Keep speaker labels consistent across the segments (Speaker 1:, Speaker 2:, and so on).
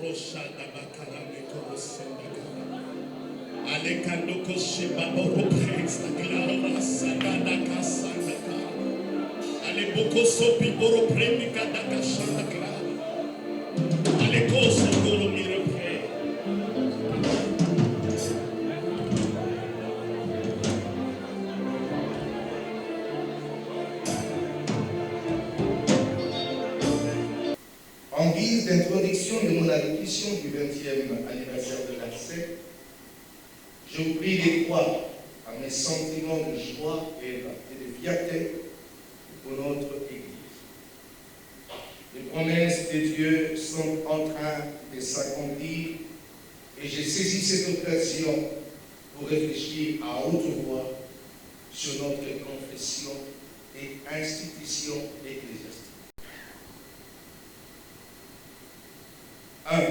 Speaker 1: Roshada bakarame korosendaka. Alekando koshiba boropresa glara sagada kasandaka. Aleboko sopi boropremika daka shandaka. Alekoso koro mirepre.
Speaker 2: En guise d'introduction de mon allocution du 20e anniversaire de l'ACE, je vous prie de croire à mes sentiments de joie et de fierté pour notre Église. Les promesses de Dieu sont en train de s'accomplir et j'ai saisi cette occasion pour réfléchir à haute voix sur notre confession et institution ecclésiastique. 1.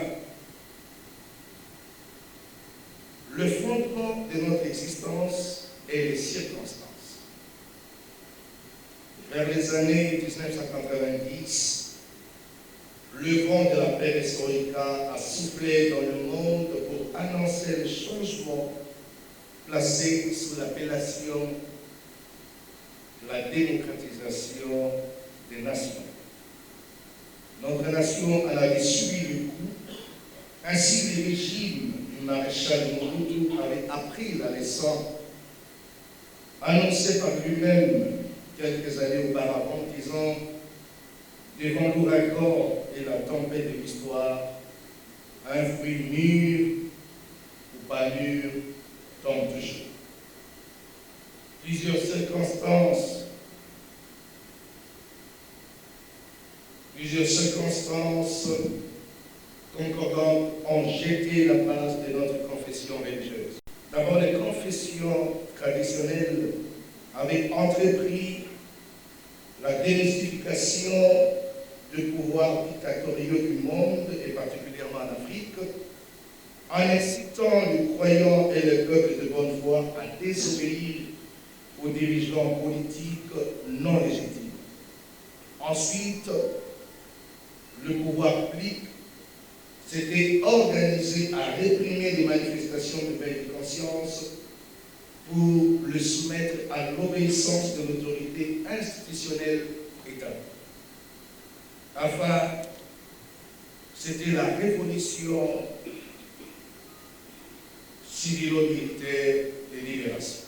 Speaker 2: Le fondement de notre existence est les circonstances. Vers les années 1990, le vent de la perestroïka a soufflé dans le monde pour annoncer le changement placé sous l'appellation de la démocratisation des nations. Notre nation en avait subi le coup, ainsi le régime du maréchal Mobutu avait appris la leçon annoncée par lui-même quelques années auparavant, disant « Devant l'ouragan et la tempête de l'histoire, un fruit mûr ou pas mûr tombe toujours. » Plusieurs circonstances concordantes ont jeté la base de notre confession religieuse. D'abord, les confessions traditionnelles avaient entrepris la démystification du pouvoir dictatorial du monde, et particulièrement en Afrique, en incitant les croyants et les peuples de bonne foi à désobéir aux dirigeants politiques non légitimes. Ensuite, le pouvoir public s'était organisé à réprimer les manifestations de veille de conscience pour le soumettre à l'obéissance de l'autorité institutionnelle établie. Enfin, c'était la révolution civilo-militaire de libération.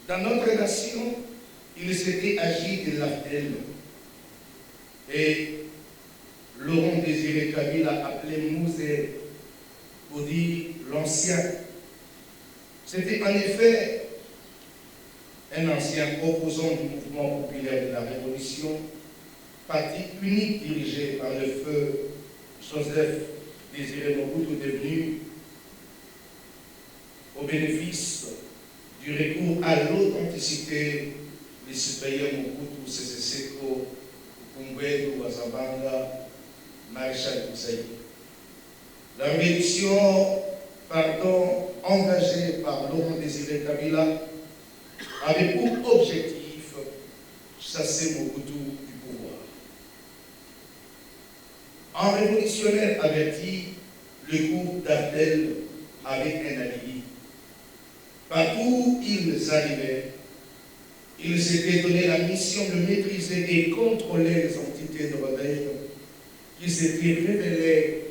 Speaker 2: Dans notre nation, il s'était agi de l'AFDEL et Laurent Désiré Kabila appelé Mouzé pour dire l'ancien. C'était en effet un ancien opposant du mouvement populaire de la Révolution, parti unique dirigé par le feu Joseph Désiré Mobutu, devenu, au bénéfice du recours à l'authenticité des supérieurs Mobutu, Sese Seko, Kungwedu, Wazabanga, Maréchal Bouzzaï. La révolution, engagée par Laurent Désiré Kabila, avait pour objectif chasser Mobutu du pouvoir. En révolutionnaire averti, le groupe d'Abdel avait un alibi. Partout où ils arrivaient, ils s'étaient donné la mission de maîtriser et contrôler les entités de rebelles qui s'étaient révélées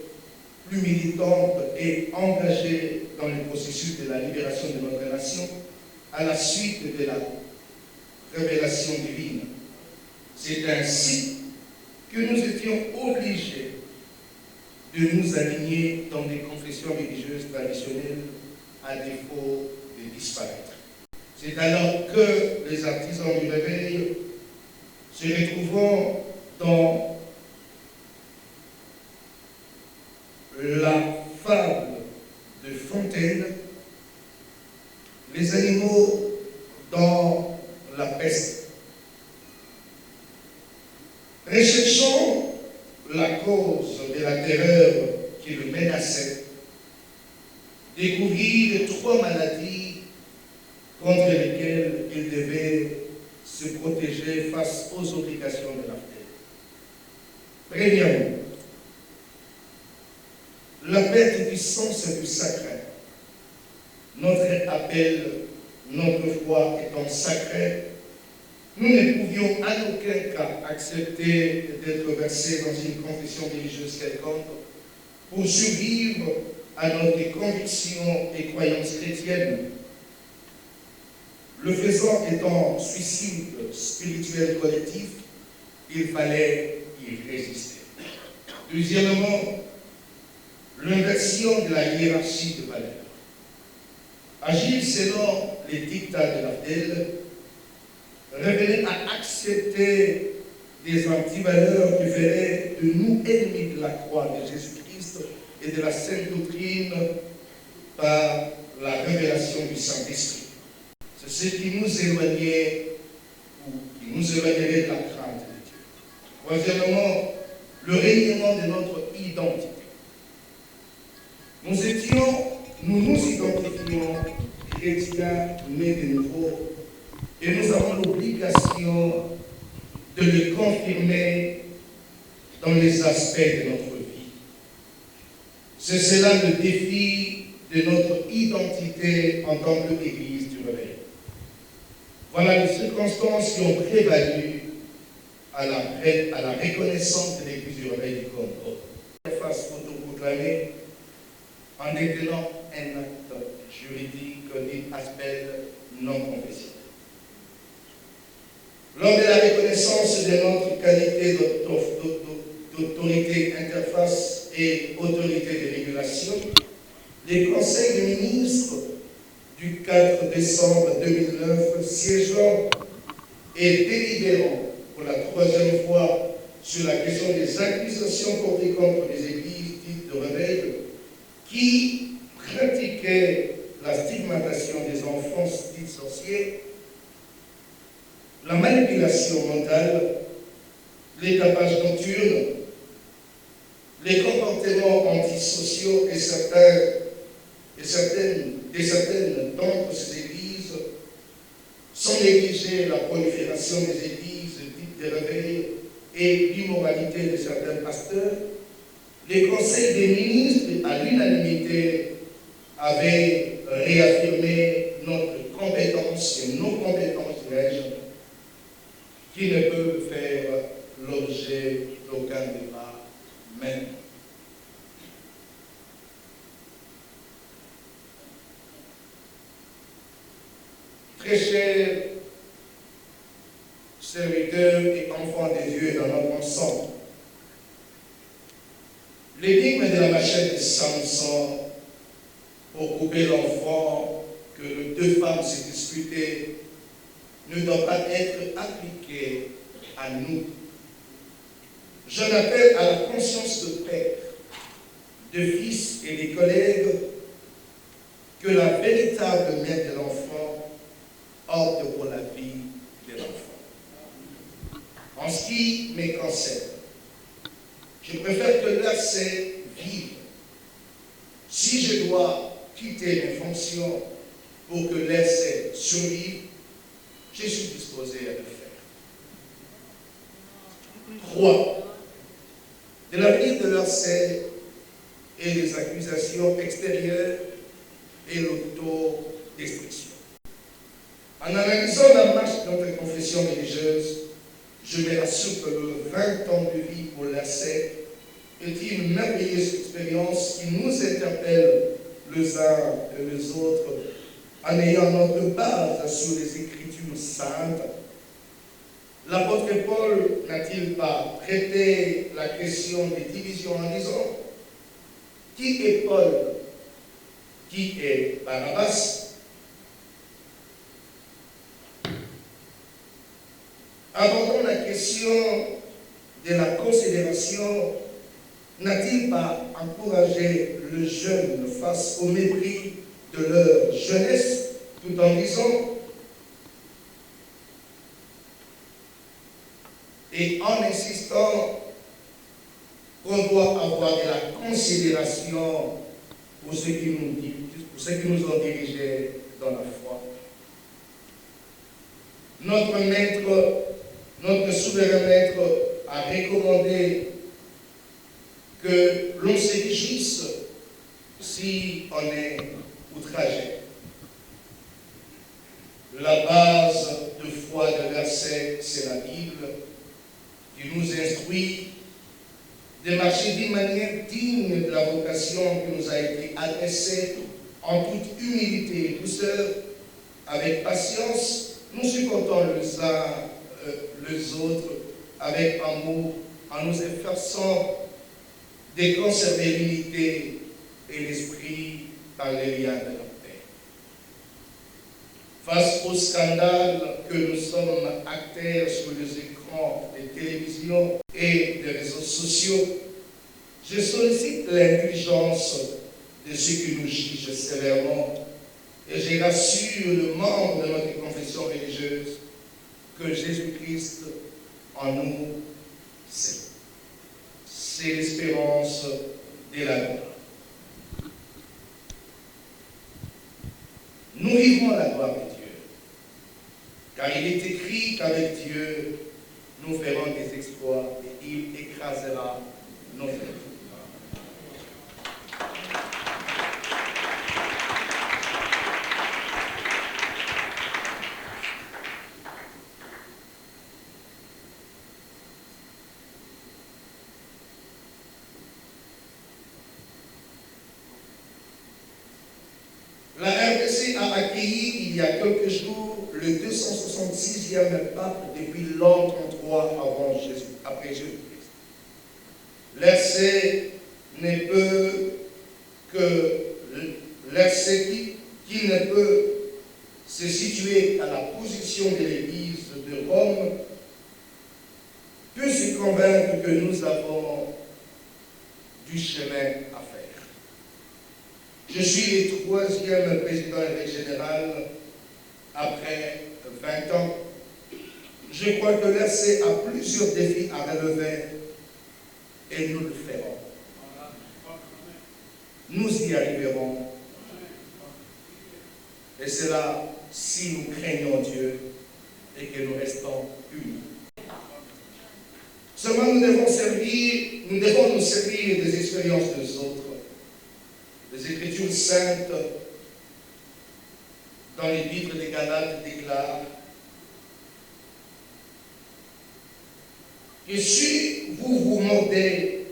Speaker 2: plus militantes et engagées dans le processus de la libération de notre nation à la suite de la révélation divine. C'est ainsi que nous étions obligés de nous aligner dans des confessions religieuses traditionnelles à défaut de disparaître. C'est alors que les artisans du réveil, se retrouvant dans la fable de Fontaine, les animaux dans la peste, recherchant la cause de la terreur qui le menaçait, découvrirent 3 maladies contre lesquelles il devait se protéger face aux obligations de la terre. Premièrement, quête du sens et du sacré. Notre appel, notre foi étant sacrée, nous ne pouvions en aucun cas accepter d'être versés dans une confession religieuse quelconque pour survivre à notre conviction et croyance chrétienne. Le faisant étant suicide spirituel collectif, il fallait y résister. Deuxièmement, l'inversion de la hiérarchie de valeurs. Agir selon les dictats de l'Abdel revenait à accepter des antivaleurs qui feraient de nous ennemis de la croix de Jésus-Christ et de la sainte doctrine par la révélation du Saint-Esprit. C'est ce qui nous éloignait ou qui nous éloignerait de la crainte de Dieu. Troisièmement, le rayonnement de notre identité. Nous nous identifions chrétiens nés de nouveau et nous avons l'obligation de le confirmer dans les aspects de notre vie. C'est cela le défi de notre identité en tant qu'Église du Réveil. Voilà les circonstances qui ont prévalu à la reconnaissance de l'Église du Réveil du Congo. Face autoproclamée en détenant un acte juridique dit aspect non confessionnel. Lors de la reconnaissance de notre qualité d'autorité interface et autorité de régulation, les conseils des ministres du 4 décembre 2009 siégeant et délibérant pour la troisième fois sur la question des accusations portées contre les églises dites de réveil qui pratiquaient la stigmatisation des enfants dits sorciers, la manipulation mentale, les tapages nocturnes, les comportements antisociaux et certaines d'entre ces églises, sans négliger la prolifération des églises dites de réveil et l'immoralité de certains pasteurs, les conseils des ministres à l'unanimité avaient réaffirmé notre compétence et nos compétences qui ne peuvent faire l'objet d'aucun débat même. Très chers serviteurs et enfants des dieux dans notre ensemble, l'énigme de la machette de Samson pour couper l'enfant que les deux femmes se disputaient ne doit pas être appliqué à nous. J'en appelle à la conscience de père, de fils et des collègues que la véritable mère de l'enfant opte pour la vie de l'enfant. En ce qui me concerne, je préfère que l'accès vive. Si je dois quitter mes fonctions pour que l'accès survive, je suis disposé à le faire. 3. De l'avenir de l'accès et les accusations extérieures et l'autodestruction. En analysant la marche de notre confession religieuse, je me rassure que le 20 ans de vie pour l'accès est une merveilleuse expérience qui nous interpelle les uns et les autres en ayant notre base sur les Écritures saintes. L'apôtre Paul n'a-t-il pas traité la question des divisions en disant « Qui est Paul? Qui est Barnabas ?» Abordons la question de la considération. N'a-t-il pas encouragé le jeune face au mépris de leur jeunesse, tout en disant et en insistant qu'on doit avoir de la considération pour ceux qui nous ont dirigés dans la foi. Notre maître, notre souverain maître a recommandé que l'on s'égisse si on est outragé. La base de foi de verset, c'est la Bible qui nous instruit de marcher d'une manière digne de la vocation qui nous a été adressée en toute humilité et douceur, avec patience, nous supportons les uns les autres avec amour, en nous efforçant de conserver l'unité et l'esprit par les liens de la paix. Face au scandale que nous sommes acteurs sur les écrans des télévisions et des réseaux sociaux, je sollicite l'intelligence de ceux qui nous jugent sévèrement et je rassure le membre de notre confession religieuse que Jésus-Christ en nous, c'est l'espérance de la gloire. Nous vivons la gloire de Dieu, car il est écrit qu'avec Dieu, nous ferons des exploits et il écrasera nos ennemis. La RDC a accueilli il y a quelques jours le 266e pape depuis l'an 33 après Jésus-Christ. L'RC ne peut que qui ne peut se situer à la position de l'Église de Rome peut se convaincre que nous avons du chemin à faire. Je suis le 3e président évêque général après 20 ans. Je crois que l'RC a plusieurs défis à relever et nous le ferons. Nous y arriverons. Et c'est là si nous craignons Dieu et que nous restons unis. Seulement nous devons nous servir des expériences des autres. Les Écritures saintes, dans les livres des Galates, déclarent que si vous vous mordez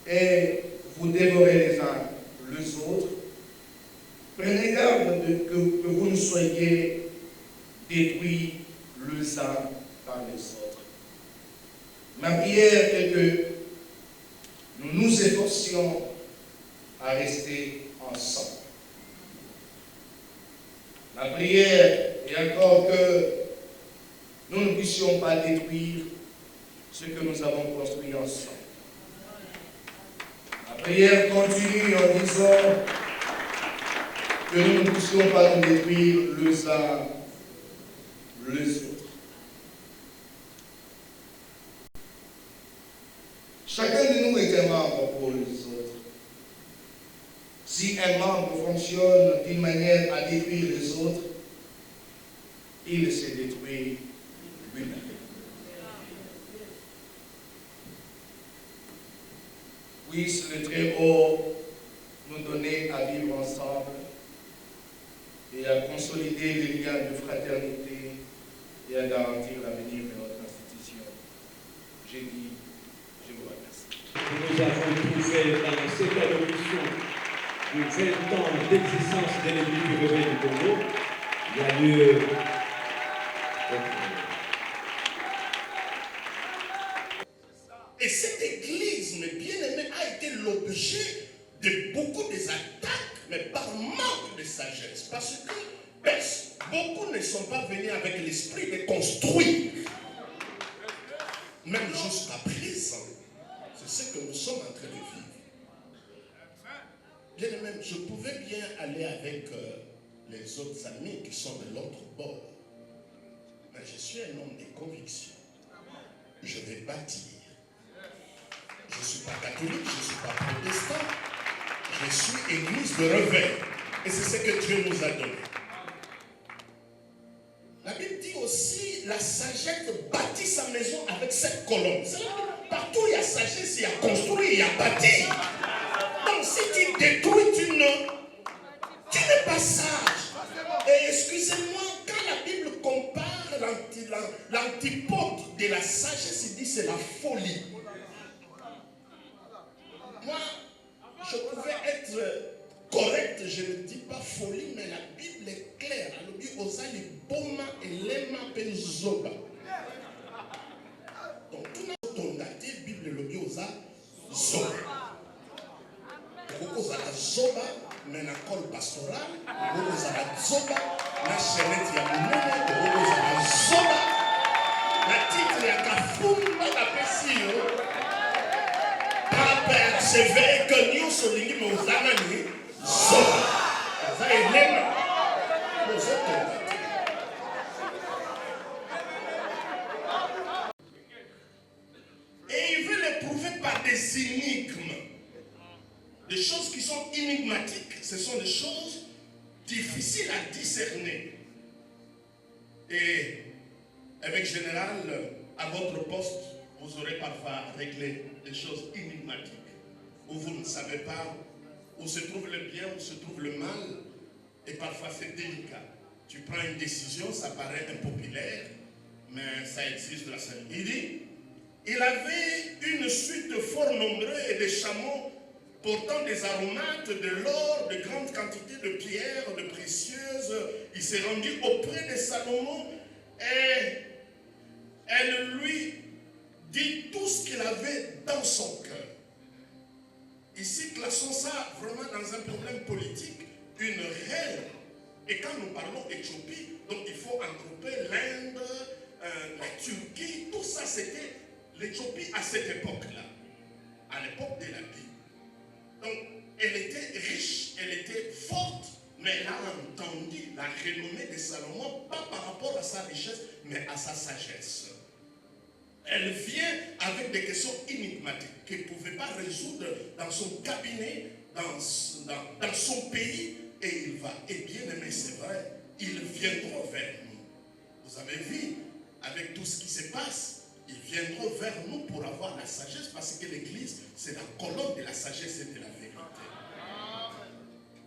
Speaker 2: et vous dévorez les uns les autres, prenez garde que vous ne soyez détruits les uns par les autres. Ma prière est que nous nous efforcions à rester ensemble. Ma prière est encore que nous ne puissions pas détruire ce que nous avons construit ensemble. Ma prière continue en disant que nous ne puissions pas nous détruire les uns les autres. Chacun de nous est un membre pour les autres. Si un membre fonctionne d'une manière à détruire les autres, il se détruit lui-même. Puisse le Très-Haut nous donner à vivre ensemble et à consolider les liens de fraternité et à garantir l'avenir de notre institution. J'ai dit, je vous remercie.
Speaker 3: Nous avons trouvé dans cette allocution de 20 ans d'existence de l'Église du Réveil du Congo, il y a lieu
Speaker 1: Et cette église, mes bien-aimés, a été l'objet de beaucoup des attaques, mais par manque de sagesse. Parce que beaucoup ne sont pas venus avec l'esprit de construire. Même jusqu'à présent, c'est ce que nous sommes en train de vivre. Bien-aimés, je pouvais bien aller avec les autres amis qui sont de l'autre bord. Mais je suis un homme de conviction. Je vais bâtir. Je ne suis pas catholique, je ne suis pas protestant. Je suis église de réveil. Et c'est ce que Dieu nous a donné. La Bible dit aussi, la sagesse bâtit sa maison avec 7 colonnes. Partout il y a sagesse, il y a construit, il y a bâti. Donc si tu détruis, tu n'es pas sage. Et excusez-moi, quand la Bible compare l'antipode de la sagesse, il dit c'est la folie. Moi, je pouvais être correct, je ne dis pas folie, mais la Bible est claire. Elle dit Osali Boma et Lema Penzoba. Donc, tout notre daté, la Bible le dit Osa Zoba. Pourquoi Osa Zoba, mais la col pastoral, pourquoi Osa Zoba, la chaînette Yamoune, pourquoi Osa Zoba, la titre Yakafumba, la Pessio. C'est vrai que nous sommes les gens qui sont et il veut les prouver par des énigmes. Des choses qui sont énigmatiques, ce sont des choses difficiles à discerner. Et avec général, à votre poste, vous aurez parfois réglé des choses énigmatiques, où vous ne savez pas où se trouve le bien, où se trouve le mal, et parfois c'est délicat. Tu prends une décision, ça paraît impopulaire, mais ça existe la scène. Il dit, il avait une suite fort nombreuse et des chameaux portant des aromates, de l'or, de grandes quantités de pierres, de précieuses. Il s'est rendu auprès de Salomon et elle lui dit tout ce qu'il avait dans son cœur. Ici, classons ça vraiment dans un problème politique, une reine. Et quand nous parlons Éthiopie, donc il faut engrouper l'Inde, la Turquie, tout ça c'était l'Éthiopie à cette époque-là, à l'époque de la Bible. Donc elle était riche, elle était forte, mais elle a entendu la renommée de Salomon, pas par rapport à sa richesse, mais à sa sagesse. Elle vient avec des questions énigmatiques qu'elle ne pouvait pas résoudre dans son cabinet, dans son pays, et il va. Et bien aimé, c'est vrai, ils viendront vers nous. Vous avez vu, avec tout ce qui se passe, ils viendront vers nous pour avoir la sagesse, parce que l'Église, c'est la colonne de la sagesse et de la vérité.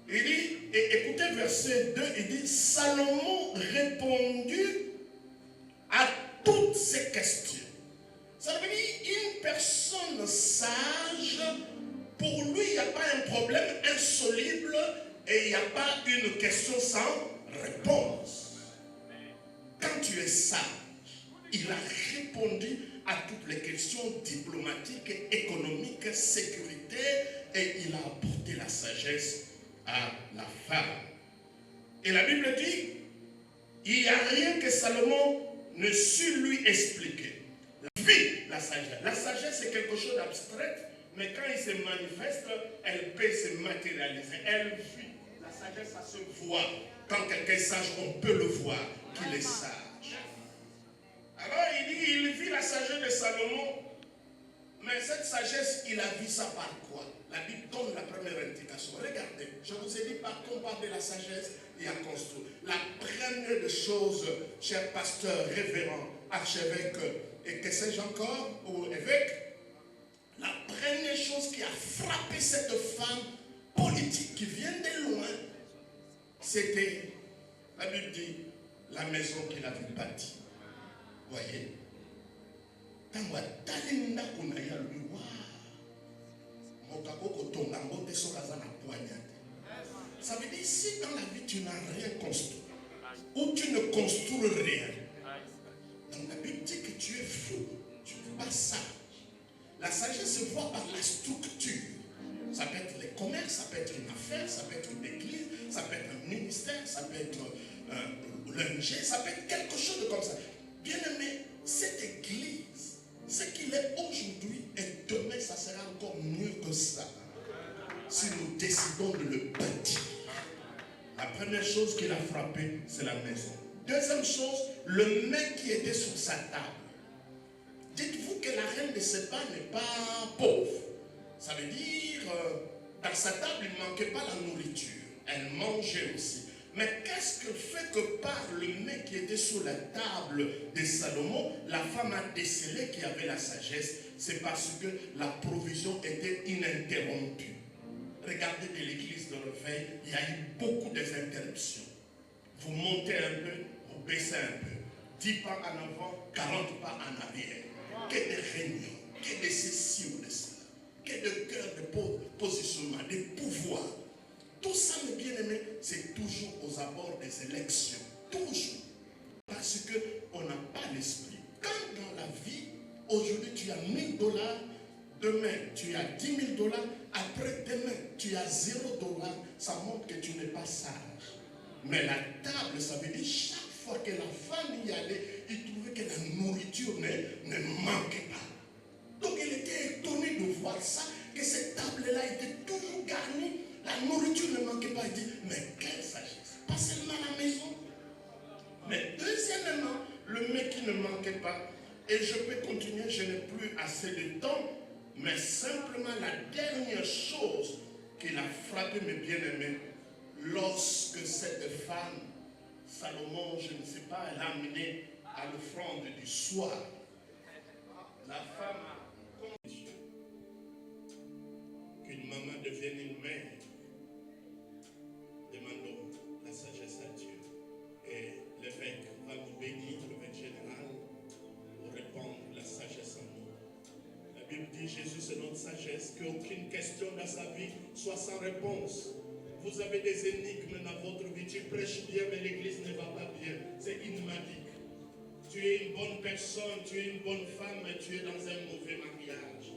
Speaker 1: Il dit, et écoutez verset 2, il dit, Salomon répondit à toutes ces questions. Ça veut dire une personne sage, pour lui, il n'y a pas un problème insoluble et il n'y a pas une question sans réponse. Quand tu es sage, il a répondu à toutes les questions diplomatiques, économiques, sécurité, et il a apporté la sagesse à la femme. Et la Bible dit, il n'y a rien que Salomon ne sut lui expliquer. La sagesse. La sagesse, c'est quelque chose d'abstrait, mais quand il se manifeste, elle peut se matérialiser. Elle vit. La sagesse, ça se voit. Quand quelqu'un est sage, on peut le voir qu'il est sage. Alors, il dit, il vit la sagesse de Salomon, mais cette sagesse, il a vu ça par quoi? La Bible donne la première indication. Regardez, je vous ai dit, partout on parle de la sagesse et à construire. La première des choses, cher pasteur, révérend, archevêque, et que sais-je encore, ou évêque, la première chose qui a frappé cette femme politique qui vient de loin, c'était, la Bible dit, la maison qu'il avait bâtie. Voyez? Ça veut dire si dans la vie tu n'as rien construit, ou tu ne construis rien, donc la Bible dit que tu es fou, tu n'es pas sage. La sagesse se voit par la structure. Ça peut être les commerces, ça peut être une affaire, ça peut être une église, ça peut être un ministère, ça peut être l'ONG, ça peut être quelque chose de comme ça. Bien aimé, cette église, ce qu'il est aujourd'hui et demain, ça sera encore mieux que ça. Si nous décidons de le bâtir. La première chose qu'il a frappé, c'est la maison. Deuxième chose, le mec qui était sur sa table. Dites-vous que la reine de Séba n'est pas pauvre. Ça veut dire, dans sa table, il ne manquait pas la nourriture. Elle mangeait aussi. Mais qu'est-ce que fait que par le mec qui était sur la table de Salomon, la femme a décelé qu'il y avait la sagesse? C'est parce que la provision était ininterrompue. regardez de l'église de réveil, il y a eu beaucoup d'interruptions. Vous montez un peu, vous baissez un peu. 10 pas en avant, 40 pas en arrière. Que de réunions, que de ceci ou de cela, que de cœur de positionnement, de pouvoir. Tout ça, mes bien-aimés, c'est toujours aux abords des élections. Toujours. Parce qu'on n'a pas l'esprit. Quand dans la vie, aujourd'hui tu as 1000 $, demain tu as 10 000 $, après demain tu as 0 $, ça montre que tu n'es pas sage. Mais la table, ça veut dire chaque fois que la femme y allait, il trouvait que la nourriture ne manquait pas. Donc il était étonné de voir ça, que cette table-là était toujours garnie, la nourriture ne manquait pas. Il dit, mais quelle sagesse, pas seulement à la maison. Mais deuxièmement, le mec qui ne manquait pas, et je peux continuer, je n'ai plus assez de temps, mais simplement la dernière chose qui a frappé mes bien-aimés, lorsque cette femme, Salomon, je ne sais pas, elle a amené à l'offrande du soir, la femme a condition qu'une maman devienne une mère. Demandons la sagesse à Dieu. Et l'évêque va nous bénir, l'évêque général, pour répondre la sagesse en nous. La Bible dit Jésus c'est notre sagesse, qu'aucune question dans sa vie soit sans réponse. Vous avez des énigmes dans votre vie, tu prêches bien mais l'église ne va pas bien. C'est inmadique. Tu es une bonne personne, tu es une bonne femme, mais tu es dans un mauvais mariage.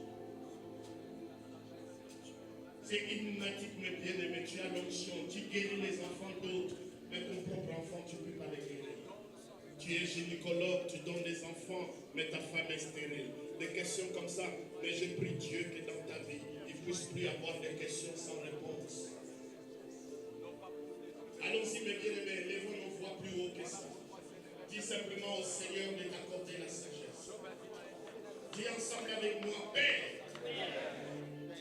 Speaker 1: C'est inmatique, mes bien-aimés, tu as l'onction, tu guéris les enfants d'autres, mais ton propre enfant, tu ne peux pas les guérir. Tu es gynécologue, tu donnes des enfants, mais ta femme est stérile. Des questions comme ça, mais je prie Dieu que dans ta vie, il ne puisse plus avoir des questions sans réponse. Allons-y, mes bien-aimés, lèvons nos voix plus haut que ça. Dis simplement au Seigneur de t'accorder la sagesse. Dis ensemble avec moi, Père.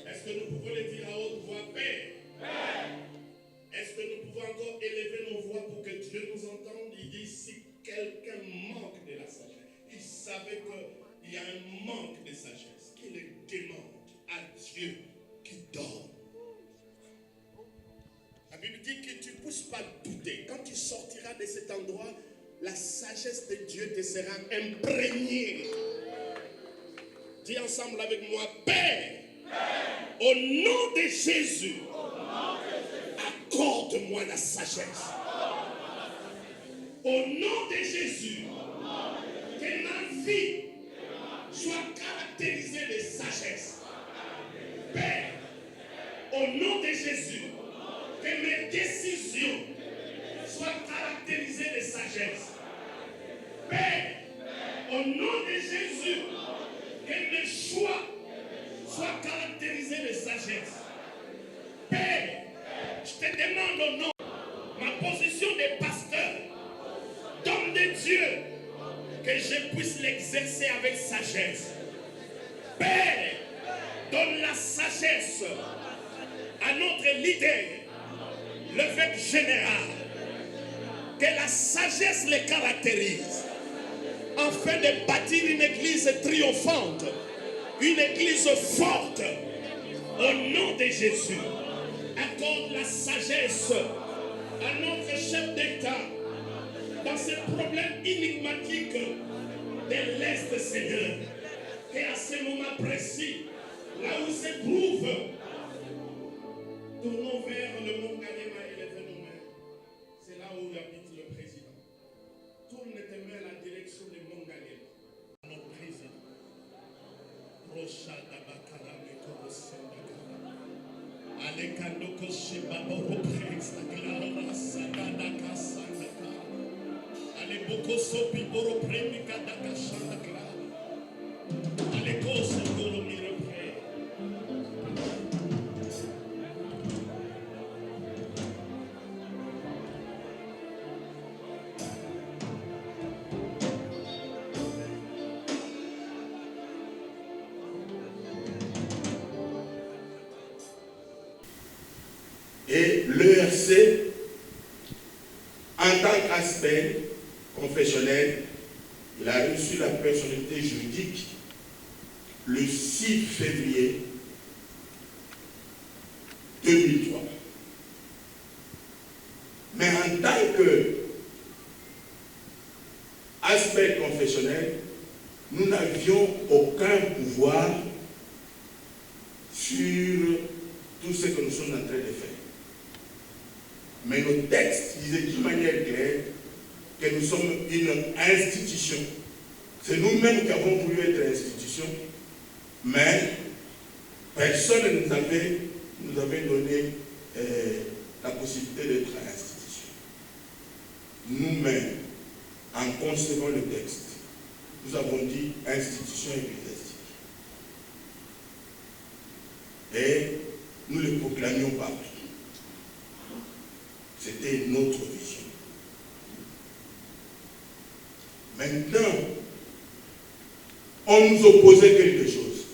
Speaker 1: Est-ce que nous pouvons le dire à haute voix, Père? Est-ce que nous pouvons encore élever nos voix pour que Dieu nous entende? Il dit, si quelqu'un manque de la sagesse, il savait qu'il y a un manque de sagesse, qu'il le demande à Dieu qui donne. La Bible dit que tu ne puisses pas douter. Quand tu sortiras de cet endroit, la sagesse de Dieu te sera imprégnée. Dis ensemble avec moi, Père, au nom de Jésus, accorde-moi la sagesse. Au nom de Jésus, que ma vie soit caractérisée de sagesse. Père, au nom de Jésus, que mes décisions soient caractérisées de sagesse. Père, au nom de Jésus, que mes choix soient caractérisés de sagesse. Père, je te demande au nom, ma position de pasteur, d'homme de Dieu, que je puisse l'exercer avec sagesse. Père, donne la sagesse à notre leader, l'évêque général, que la sagesse les caractérise, afin de bâtir une église triomphante, une église forte, au nom de Jésus. Accorde la sagesse à notre chef d'État dans ce problème énigmatique de l'Est, Seigneur, qu'à ce moment précis, là où s'éprouve, tournons vers le mont Galema et lève nos mains. C'est là où habite le président. Tourne tes mains à la direction du mont Galema. Notre président. Rochada Bakara Mekorosendaka. Alekando Koshibaboro Presta Clara Sagada Kasandaka. Aleboko Sopi Boro Premika Daka Shandaka. Alekos Goro Mirepre.
Speaker 2: Et l'ERC, en tant qu'aspect confessionnel, il a reçu la personnalité juridique le 6 février 2017. 2003. Mais en tant qu'aspect confessionnel, nous n'avions aucun pouvoir sur tout ce que nous sommes en train de faire. Mais nos textes disaient d'une manière claire que nous sommes une institution. C'est nous-mêmes qui avons voulu être institution, mais personne ne nous avait donné la possibilité d'être institution. Nous-mêmes, en concevant le texte, nous avons dit institution ecclésiastique. Et nous le proclamions partout. C'était notre vision. Maintenant, on nous opposait quelque chose.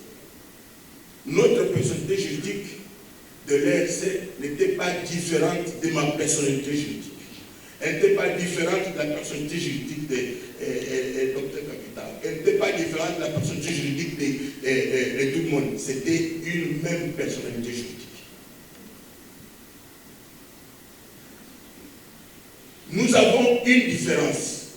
Speaker 2: Notre personnalité juridique de l'ERC n'était pas différente de ma personnalité juridique. Elle n'était pas différente de la personnalité juridique de Dr Capital. Elle n'était pas différente de la personnalité juridique de tout le monde. C'était une même personnalité juridique. Nous avons une différence.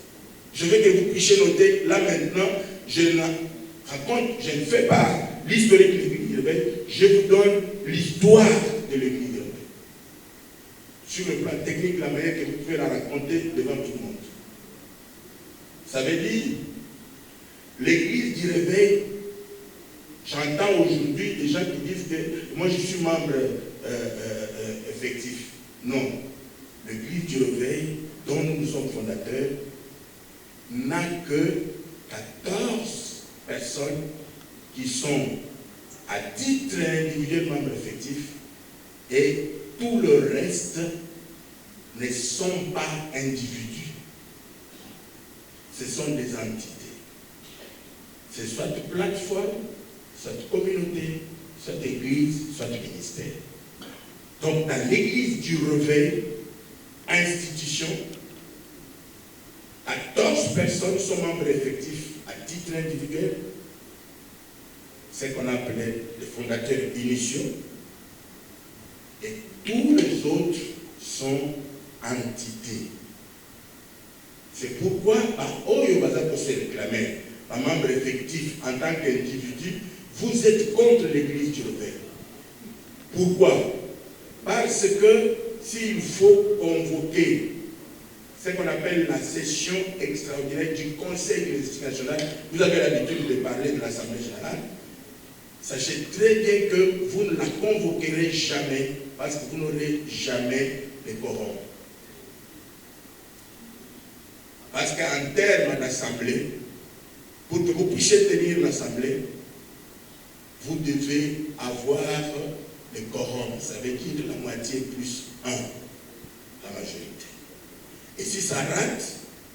Speaker 2: Je veux que vous puissiez noter, là maintenant, je ne fais pas l'historique de l'Église de Rebelle, je vous donne l'histoire de l'Église de Rebelle. Sur le plan technique, la manière que vous pouvez la raconter devant tout le monde. Ça veut dire, l'Église du Réveil, j'entends aujourd'hui des gens qui disent que moi je suis membre effectif. Non. L'Église du Réveil, dont nous sommes fondateurs, n'a que 14 personnes qui sont à titre individuel membres effectifs et tout le reste ne sont pas individus. Ce sont des entités. C'est soit plateforme, soit communauté, soit église, soit ministère. Donc dans l'église du réveil, institution, 14 personnes sont membres effectifs à titre individuel, ce qu'on appelait les fondateurs initiaux, et tous les autres sont entités. C'est pourquoi, par Oyo Baza se réclamer, un membre effectif en tant qu'individu, vous êtes contre l'église du réveil. Pourquoi? Parce que s'il faut convoquer ce qu'on appelle la session extraordinaire du Conseil ecclésiastique national, vous avez l'habitude de parler de l'Assemblée générale, sachez très bien que vous ne la convoquerez jamais parce que vous n'aurez jamais le quorum. Parce qu'en termes d'assemblée, pour que vous puissiez tenir l'assemblée, vous devez avoir le quorum. Ça veut dire la moitié plus 1, la majorité. Et si ça rate,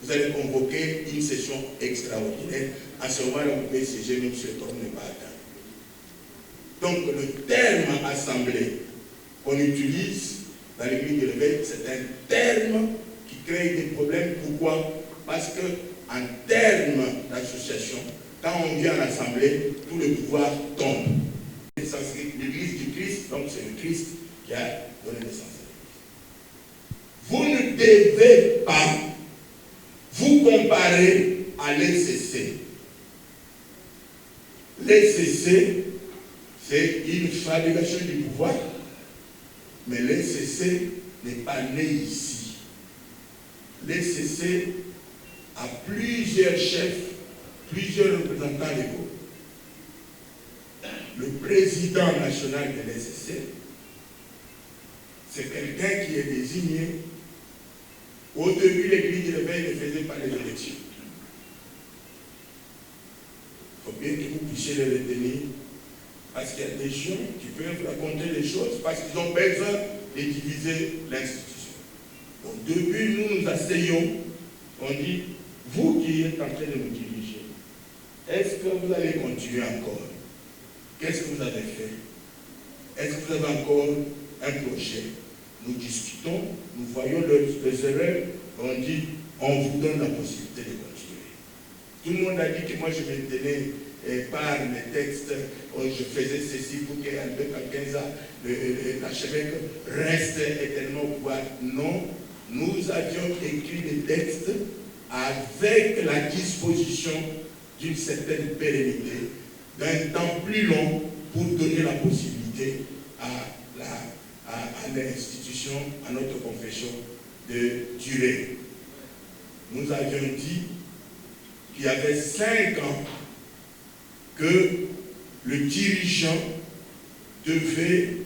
Speaker 2: vous allez convoquer une session extraordinaire. À ce moment-là, vous pouvez siéger même si le quorum n'est pas atteint. Donc, le terme assemblée qu'on utilise dans l'église du réveil, c'est un terme qui crée des problèmes. Pourquoi? Parce qu'en termes d'association, quand on vient à l'assemblée, tout le pouvoir tombe. L'église du Christ, donc c'est le Christ qui a donné naissance à l'église. Vous ne devez pas vous comparer à l'ECC. L'ECC, c'est une fabrication du pouvoir, mais l'ECC n'est pas né ici. L'ECC a plusieurs chefs, plusieurs représentants légaux. Le président national de l'ECC, c'est quelqu'un qui est désigné. Au début, l'église du réveil ne faisait pas les élections. Il faut bien que vous puissiez les retenir, parce qu'il y a des gens qui peuvent raconter les choses, parce qu'ils ont besoin de diviser l'institution. Au début, nous asseyons, on dit, vous qui êtes en train de nous diriger, est-ce que vous allez continuer encore? Qu'est-ce que vous avez fait? Est-ce que vous avez encore un projet? Nous discutons, nous voyons les erreurs, on dit, on vous donne la possibilité de continuer. Tout le monde a dit que moi je me tenais par les textes, je faisais ceci pour qu'Albert Kankenza, l'archevêque, reste éternellement au pouvoir. Non, nous avions écrit des textes avec la disposition d'une certaine pérennité, d'un temps plus long pour donner la possibilité à l'institution, à notre confession de durer. Nous avions dit qu'il y avait 5 ans que le dirigeant devait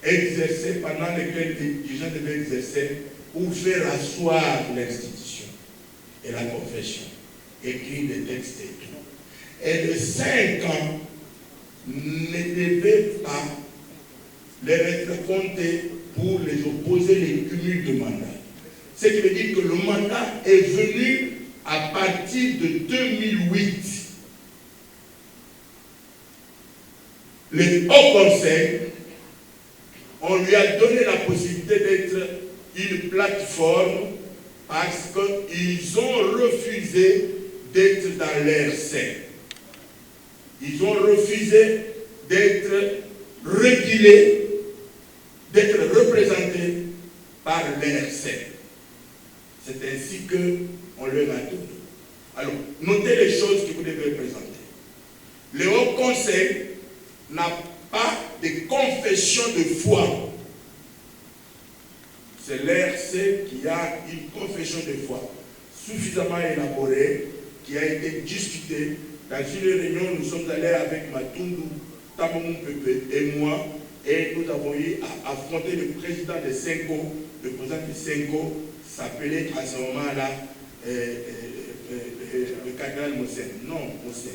Speaker 2: exercer, pendant lesquels les dirigeants devaient exercer pour faire asseoir l'institution et la confession, écrire des textes et tout. Et les 5 ans ne devaient pas les être comptés pour les opposer les cumuls de mandats. Ce qui veut dire que le mandat est venu à partir de 2008. Le Haut Conseil, on lui a donné la possibilité d'être une plateforme parce qu'ils ont refusé d'être dans leur sein. Ils ont refusé d'être régulés, d'être représentés par leur sein. C'est ainsi qu'on leur a donné. Alors, notez les choses que vous devez présenter. Le Haut Conseil n'a pas de confession de foi. C'est l'RC qui a une confession de foi suffisamment élaborée, qui a été discutée. Dans une réunion, nous sommes allés avec Matundu, Tamamou Pepe et moi, et nous avons eu à affronter le président de Senko. Le président de Senko s'appelait à ce moment-là le cardinal Mossen. Non, Mossen.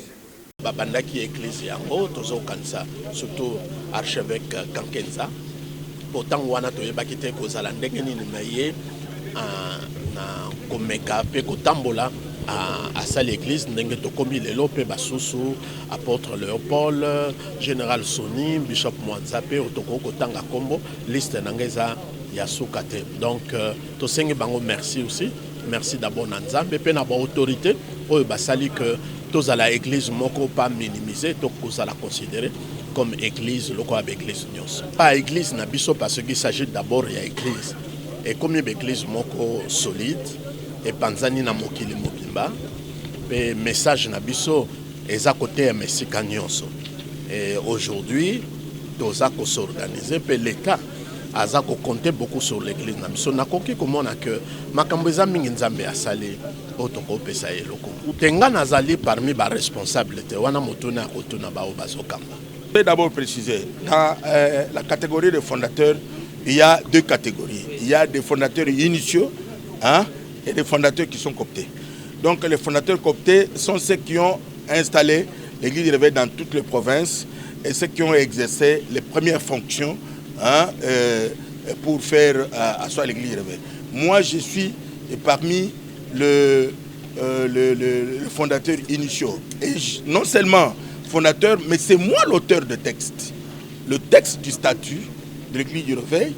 Speaker 1: Babandaki église yango tozo kanisa surtout archevêque Kankenza pourtant wana toyebaki te kozala ndenge nini na ye na komeka pe kotambola à l'église ndenge tokomi lelo pe basusu apôtre Léopold, général Soni, bishop Mwanza pe otoko kotanga kombo liste nangeza ya sukate. Donc tosengi bango merci aussi. Merci d'abord Nanzambe pe na ba autorité oyo basali que tous à l'église moko pas minimisé, tous à la considérer comme église, loco avec église nyos. Pas église na biso parce qu'il s'agit d'abord de l'église. Et comme une église moko solide et panzani na mokili mobimba, le message na biso est à côté de mesika nyonso. Et aujourd'hui, tous à s'organiser pe l'État aza ko compter beaucoup sur l'église na biso na koki komona que makambo eza mingi nzambe asali otoko pesa eloko tenga nazali parmi ba responsables te wana motuna otuna ba bazokamba.
Speaker 2: Je vais d'abord préciser dans la catégorie de fondateurs, il y a 2 catégories. Il y a des fondateurs initiaux et des fondateurs qui sont cooptés. Donc les fondateurs cooptés sont ceux qui ont installé l'église réveil dans toutes les provinces et ceux qui ont exercé les premières fonctions pour faire asseoir l'église réveil. Moi, je suis parmi le fondateur initiaux. Et non seulement fondateur, mais c'est moi l'auteur de texte. Le texte du statut de l'église du réveil,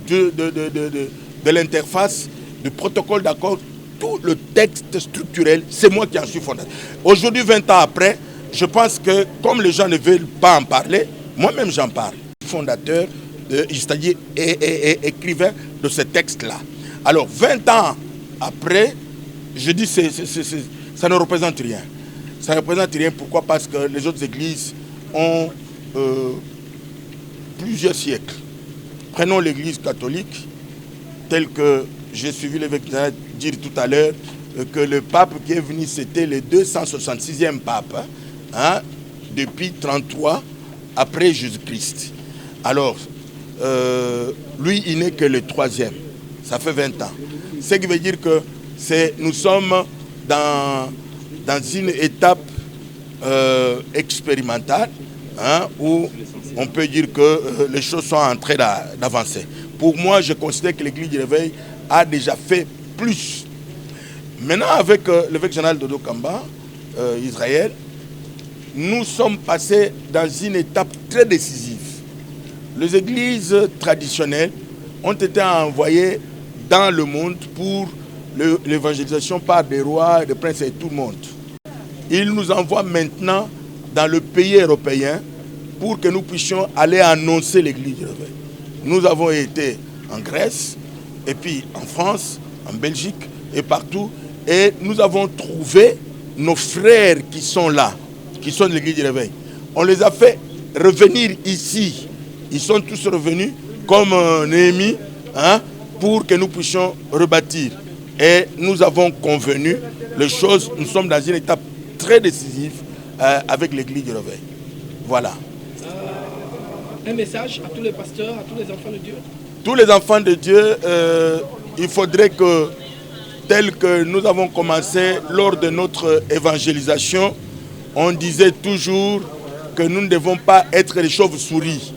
Speaker 2: de l'interface, du protocole d'accord, tout le texte structurel, c'est moi qui en suis fondateur. Aujourd'hui, 20 ans après, je pense que comme les gens ne veulent pas en parler, moi-même j'en parle. Fondateur, c'est-à-dire écrivain de ce texte-là. Alors, 20 ans après, je dis ça ne représente rien. Ça ne représente rien. Pourquoi? Parce que les autres églises ont plusieurs siècles. Prenons l'église catholique, telle que j'ai suivi l'évêque dire tout à l'heure, que le pape qui est venu, c'était le 266e pape, depuis 33 après Jésus-Christ. Alors, lui, il n'est que le 3e. Ça fait 20 ans. Ce qui veut dire que nous sommes dans une étape expérimentale où on peut dire que les choses sont en train d'avancer. Pour moi, je considère que l'église du réveil a déjà fait plus. Maintenant, avec l'évêque général Dodo Kamba, Israël, nous sommes passés dans une étape très décisive. Les églises traditionnelles ont été envoyées dans le monde pour l'évangélisation par des rois, des princes et tout le monde.
Speaker 1: il nous envoie maintenant dans le pays européen pour que nous puissions aller annoncer l'église du réveil. Nous avons été en Grèce, et puis en France, en Belgique et partout, et nous avons trouvé nos frères qui sont là, qui sont de l'église du réveil. On les a fait revenir ici. Ils sont tous revenus comme Néhémie, hein, pour que nous puissions rebâtir. Et nous avons convenu les choses. Nous sommes dans une étape très décisive avec l'église du réveil. Voilà.
Speaker 4: Un message à tous les pasteurs, à tous les enfants de Dieu.
Speaker 1: Tous les enfants de Dieu, il faudrait que, tel que nous avons commencé lors de notre évangélisation, on disait toujours que nous ne devons pas être des chauves-souris.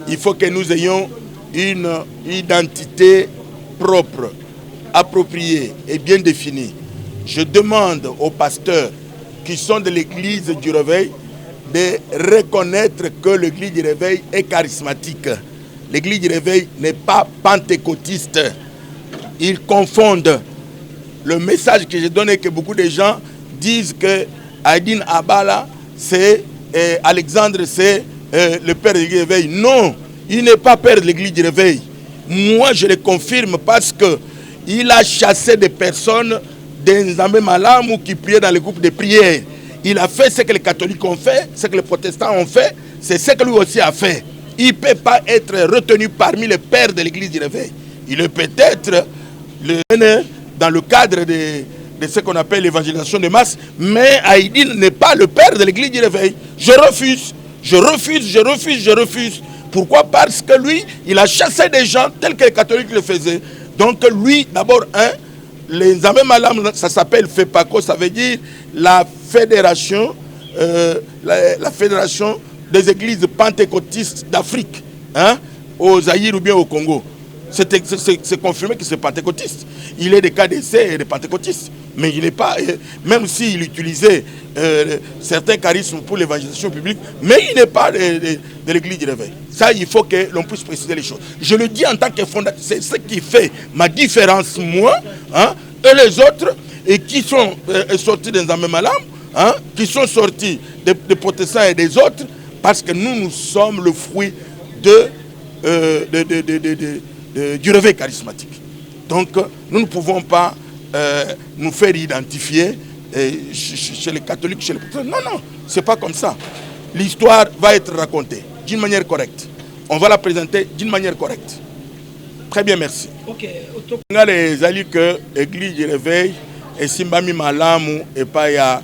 Speaker 1: Il faut que nous ayons une identité propre, appropriée et bien définie. Je demande aux pasteurs qui sont de l'église du réveil de reconnaître que l'église du réveil est charismatique. L'église du réveil n'est pas pentecôtiste. Ils confondent. Le message que j'ai donné, que beaucoup de gens disent que Aïdine Abala, c'est Alexandre, c'est le père de l'église du réveil. Non, il n'est pas père de l'église du réveil. Moi, je le confirme parce qu'il a chassé des personnes des Nzambe Malamu qui priaient dans les groupes de prière. Il a fait ce que les catholiques ont fait, ce que les protestants ont fait, c'est ce que lui aussi a fait. Il ne peut pas être retenu parmi les pères de l'église du réveil. Il est peut-être dans le cadre de ce qu'on appelle l'évangélisation de masse, mais Aïdine n'est pas le père de l'église du réveil. Je refuse, je refuse, je refuse, je refuse. Pourquoi? Parce que lui, il a chassé des gens tels que les catholiques le faisaient. Donc lui, d'abord, les Nzambe Malamu, ça s'appelle FEPACO, ça veut dire la fédération, la fédération des églises pentecôtistes d'Afrique, hein, au Zaïre ou bien au Congo. C'est confirmé que c'est pentecôtiste. Il est des KDC et des pentecôtistes. Mais il n'est pas, même s'il utilisait certains charismes pour l'évangélisation publique, mais il n'est pas de l'église du réveil. Ça, il faut que l'on puisse préciser les choses. Je le dis en tant que fondateur, c'est ce qui fait ma différence, moi, hein, et les autres, et qui sont sortis des Nzambe Malamu, hein, qui sont sortis des protestants et des autres, parce que nous sommes le fruit du réveil charismatique. Donc, nous ne pouvons pas nous faire identifier chez les catholiques, chez les protestants. Non, non, c'est pas comme ça. L'histoire va être racontée d'une manière correcte. On va la présenter d'une manière correcte. Très bien, merci.
Speaker 4: Ok.
Speaker 1: On a les alliés que l'église du réveil et Simbami Malamu et pas il y a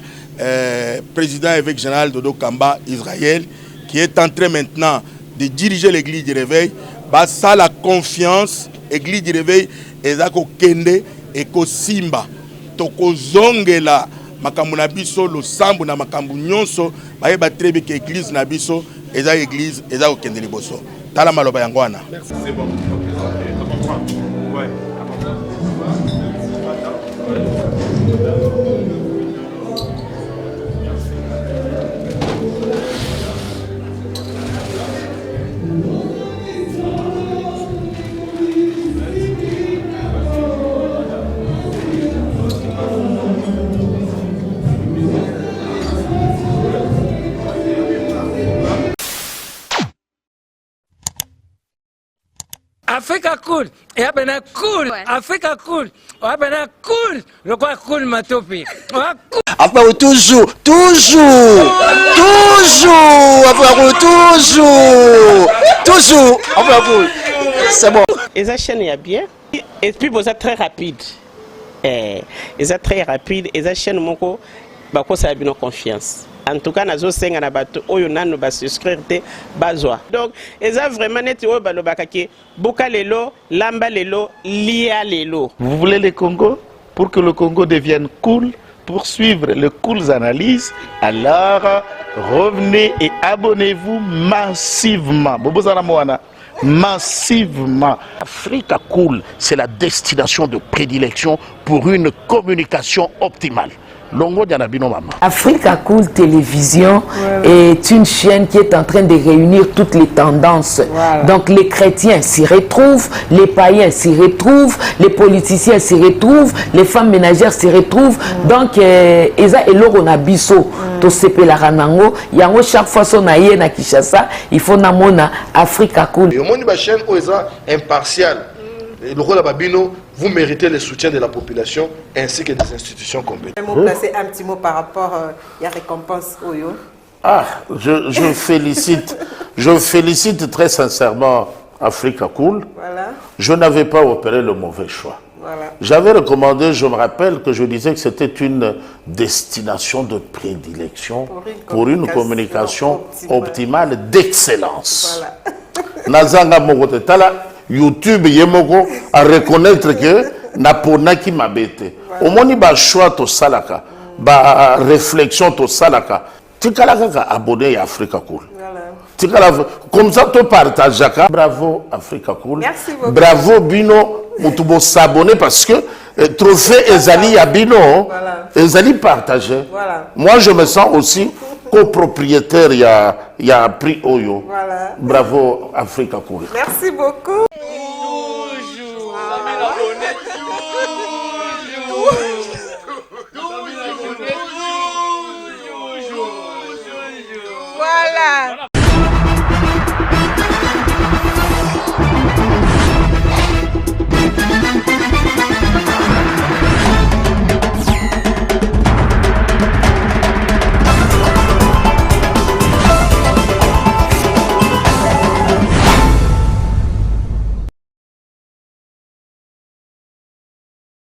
Speaker 1: président évêque général Dodo Kamba Israël qui est en train maintenant de diriger l'église du réveil. Bah, ça la confiance, l'église du réveil, et ça kende et ko simba. Toko zongela makambu na biso lo sambu na makambu nyonso ba yeba très bien que l'église na biso et ça église et ça kende liboso. Tala maloba yango wana.
Speaker 5: C'est bon. Je comprends. Ouais.
Speaker 6: Africa cool, et abena cool, ouais. Africa cool, abena cool, le quoi cool matopi.
Speaker 7: Après toujours, après c'est bon.
Speaker 8: Et ça chaîne est bien, et puis vous êtes très rapide. Et ça très rapide, et ça chaîne mon co, bah quoi ça a bien confiance. En tout cas, nous avons na bato oyo nanu ba souscrire te bazwa. Donc, eza vraiment net oyo ba lobaka ke boka lelo, lamba lelo, lia lelo.
Speaker 9: Vous voulez le Congo? Pour que le Congo devienne cool, pour suivre les cool analyses, alors revenez et abonnez-vous massivement. Massivement.
Speaker 10: Africa Cool, c'est la destination de prédilection pour une communication optimale.
Speaker 9: longo diana bino mama.
Speaker 10: Africa Cool Télévision est une chaîne qui est en train de réunir toutes les tendances. Donc les chrétiens s'y retrouvent, les païens s'y retrouvent, les politiciens s'y retrouvent, les femmes ménagères s'y retrouvent. Donc eza eloko na biso to sepela ranango yango chaque fois son aye na Kinshasa il faut namona Africa Cool.
Speaker 2: Et au monde ba chaîne oza impartial. Le rôle à Babino, vous méritez le soutien de la population ainsi que des institutions compétentes.
Speaker 11: Placer un petit mot par rapport à la récompense Oyo.
Speaker 9: Ah, je félicite très sincèrement Africa Cool.
Speaker 11: Voilà.
Speaker 9: Je n'avais pas opéré le mauvais choix.
Speaker 11: Voilà.
Speaker 9: J'avais recommandé, je me rappelle que je disais que c'était une destination de prédilection pour une communication optimale d'excellence.
Speaker 11: Voilà.
Speaker 9: Nazanga Mogote Tala, YouTube Yemoko à reconnaître que Naponaki Mabete. Au moins, il choix to salaka, ba réflexion to salaka. Tikalaka abonné à Africa Cool. Comme ça, tu partages. Bravo Africa Cool.
Speaker 11: Merci beaucoup.
Speaker 9: Bravo Bino. Vous s'abonner parce que trophée Ezali à Bino, Ezali partagé.
Speaker 11: Voilà.
Speaker 9: Moi, je me sens aussi copropriétaire. Il y a prix Oyo.
Speaker 11: Voilà.
Speaker 9: Bravo Africa Cool.
Speaker 11: Merci beaucoup.